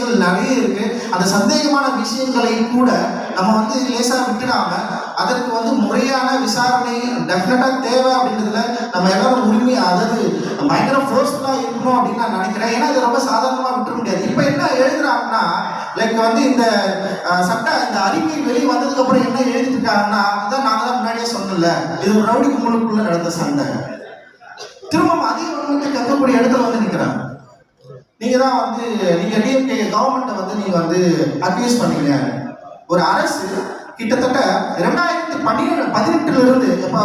விஷயங்கள் நிறைய இருக்கு. அந்த சந்தேகமான விஷயங்களை கூட நம்ம வந்து லேசாக விட்டுடாம அதற்கு வந்து முறையான விசாரணை டெஃபினட்டா தேவை அப்படின்றதுல நம்ம எல்லாரும் உரிமை, அதாவது பயங்கர ஃபோர்ஸ்ஃபுல்லாக இருக்கணும் அப்படின்னு நான் நினைக்கிறேன். ஏன்னா இது ரொம்ப சாதாரணமாக விட்டுற முடியாது. இப்போ என்ன எழுதுறாங்கன்னா, லைக் வந்து இந்த இந்த அறிக்கை வெளியே வந்ததுக்கு அப்புறம் என்ன எழுதிருக்காங்கன்னா, அதான் நாங்கள் தான் முன்னாடியே சொன்னல, இது ஒரு ரவுடி கும்பலுக்குள்ள நடந்த சண்டை. திரும்ப அதே வன்மத்தை கற்கக்கூடிய இடத்துல வந்து நிற்கிறாங்க. நீங்க தான் வந்து நீங்க டிஎம்கே கவர்மெண்ட்டை வந்து நீங்க வந்து அக்யூஸ் பண்ணீங்க. ஒரு அரசு கிட்டத்தட்ட 2018 இருந்து இப்போ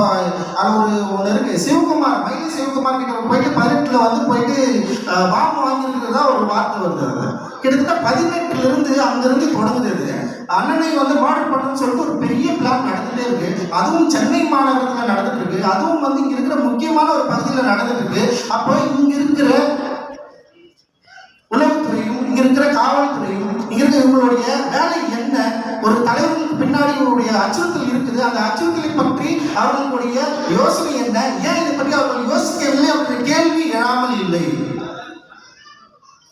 அது ஒன்று இருக்கு, சிவகுமார் மயிலை சிவகுமார் கிட்ட போயிட்டு 18 வந்து போயிட்டு பாம்பு வாங்கியிருக்கிறதா ஒரு வார்த்தை வருது. அது கிட்டத்தட்ட 18 இருந்து அங்கிருந்து தொடங்குது. அண்ணனை வந்து மாடல் பண்ணணும்னு சொல்லிட்டு ஒரு பெரிய பிளான் நடந்துட்டே இருக்கு. அதுவும் சென்னை மாநகரத்தில் நடந்துட்டு இருக்கு. அதுவும் வந்து இங்க இருக்கிற முக்கியமான ஒரு பகுதியில் நடந்துட்டு இருக்கு. அப்போ இங்க இருக்கிற உளவுத்துறையும் இங்க இருக்கிற காவல்துறையும் இங்க இருக்கிற இவங்களுடைய வேலை என்ன, ஒரு தலைவர்களுக்கு பின்னாடி இவருடைய அச்சுறுத்தல் இருக்குது, அந்த அச்சுறுத்தலை பற்றி அவர்களுடைய யோசனை என்ன, ஏன் இதை பற்றி அவர்கள் யோசிக்கவில்லை அப்படின்ற கேள்வி எழாமல் இல்லை.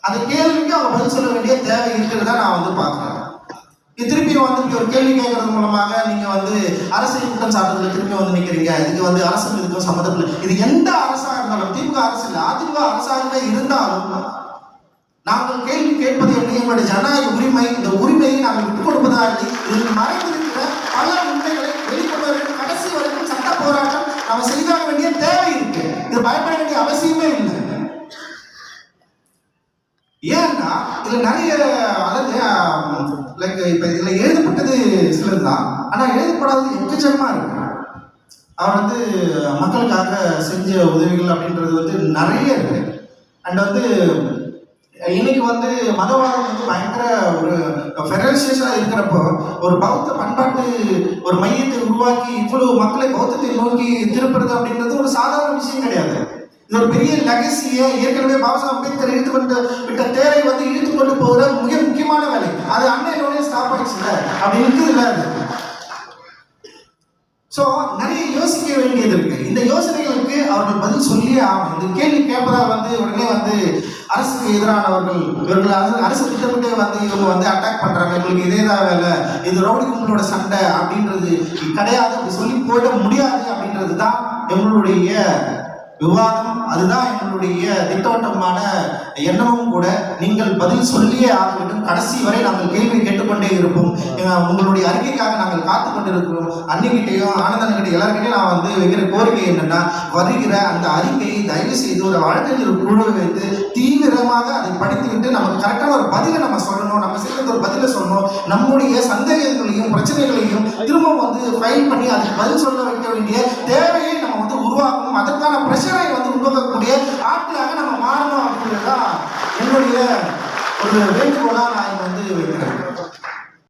அந்த கேள்விக்கு அவங்க பதில் சொல்ல வேண்டிய தேவை இருக்கிறதா நான் வந்து பார்க்கிறேன். திருப்பியும் வந்து ஒரு கேள்வி கேட்கறது மூலமாக நீங்க வந்து அரசியல் குற்றம் சாட்டுறதுல திருப்பி வந்து நிற்கிறீங்க. இதுக்கு வந்து அரசு இதுக்கும் சம்மந்தப்பட்ட, இது எந்த அரசாக இருந்தாலும், திமுக அரசு இல்லை அதிமுக அரசாக இருந்தாலும் நாங்கள் கேள்வி கேட்பது எங்களுடைய ஜனநாயக உரிமை. இந்த உரிமையை நாங்கள் விட்டுக் கொடுப்பதா இல்லை. இதில் மறைந்திருக்கிற பல உண்மைகளை வெளிக்கொண்டு வரைக்கும் கடைசி வரைக்கும் சட்ட போராட்டம் நம்ம செய்தாக வேண்டிய தேவை இருக்கு. இது பயப்பட வேண்டிய அவசியமே இல்லை. ஏன்னா இதுல நிறைய, அதாவது லைக் இப்ப இதுல எழுதப்பட்டது சிலதுதான், ஆனா எழுதப்படாதது எக்கச்சக்கமா இருக்கு. அவர் வந்து மக்களுக்காக செஞ்ச உதவிகள் அப்படின்றது வந்து நிறைய இருக்கு. அண்ட் வந்து இன்னைக்கு வந்து மதவாதம் வந்து பயங்கர ஒரு ஃபெடரலைசேஷனாக இருக்கிறப்போ ஒரு பௌத்த பண்பாட்டு ஒரு மையத்தை உருவாக்கி இவ்வளவு மக்களை பௌத்தத்தை நோக்கி திருப்புறது அப்படின்றது ஒரு சாதாரண விஷயம் கிடையாது. இது ஒரு பெரிய லெகசியை ஏற்கனவே பாபா சாஹேப் அம்பேத்கர் இழுத்துக்கொண்டு விட்ட தேரை வந்து இழுத்து கொண்டு போகிற மிக முக்கியமான வேலை. அது அன்னையோடய ஸ்டாப் ஆயிடுச்சுல, அப்படி இருக்குதுல்ல. அது ஸோ நிறைய யோசிக்க வேண்டியது இருக்கு. இந்த யோசனைகளுக்கு அவர்கள் பதில் சொல்லியே ஆகும். இந்த கேள்வி கேட்பதால் வந்து உடனே வந்து அரசுக்கு எதிரானவர்கள், இவர்கள் அரசு திட்டமிட்டே வந்து இவங்க வந்து அட்டாக் பண்றாங்க, இவங்களுக்கு இதே தான் வேலை, இது ரவுடி கும்பலோட சண்டை அப்படின்றது கிடையாது, அப்படி சொல்லி போயிட முடியாது அப்படின்றது தான் எங்களுடைய விவாதம். அதுதான் எங்களுடைய திட்டவட்டமான எண்ணமும் கூட. நீங்கள் பதில் சொல்லியே ஆக வேண்டும். கடைசி வரை நாங்கள் கேள்வி கேட்டுக்கொண்டே இருப்போம். உங்களுடைய அறிக்கைக்காக நாங்கள் காத்து கொண்டிருக்கிறோம். அன்னிக்கிட்டையும் ஆனந்தன்கிட்ட எல்லாருக்கிட்டையும் நான் வந்து வைக்கிற கோரிக்கை என்னன்னா, வருகிற அந்த அறிக்கையை தயவு செய்து ஒரு வழக்கறிஞர் குழுவை வைத்து தீவிரமாக அதை படித்துவிட்டு நமக்கு கரெக்டான ஒரு பதிலை நம்ம சொல்லணும். நம்ம செய்யறது ஒரு பதிலை சொல்லணும். நம்முடைய சந்தேகங்களையும் பிரச்சனைகளையும் திரும்ப வந்து ஃபைல் பண்ணி அதுக்கு பதில் சொல்ல வைக்க வேண்டிய தேவையை நம்ம வந்து உருவாக்கணும். அதற்கான பிரஷரை வந்து உருவாக்கக்கூடிய ஆட்களாக நம்ம மாறணும் அப்படின்றதுதான் என்னுடைய ஒரு வேண்டுகோளாக நான் வந்து வைக்கிறேன்.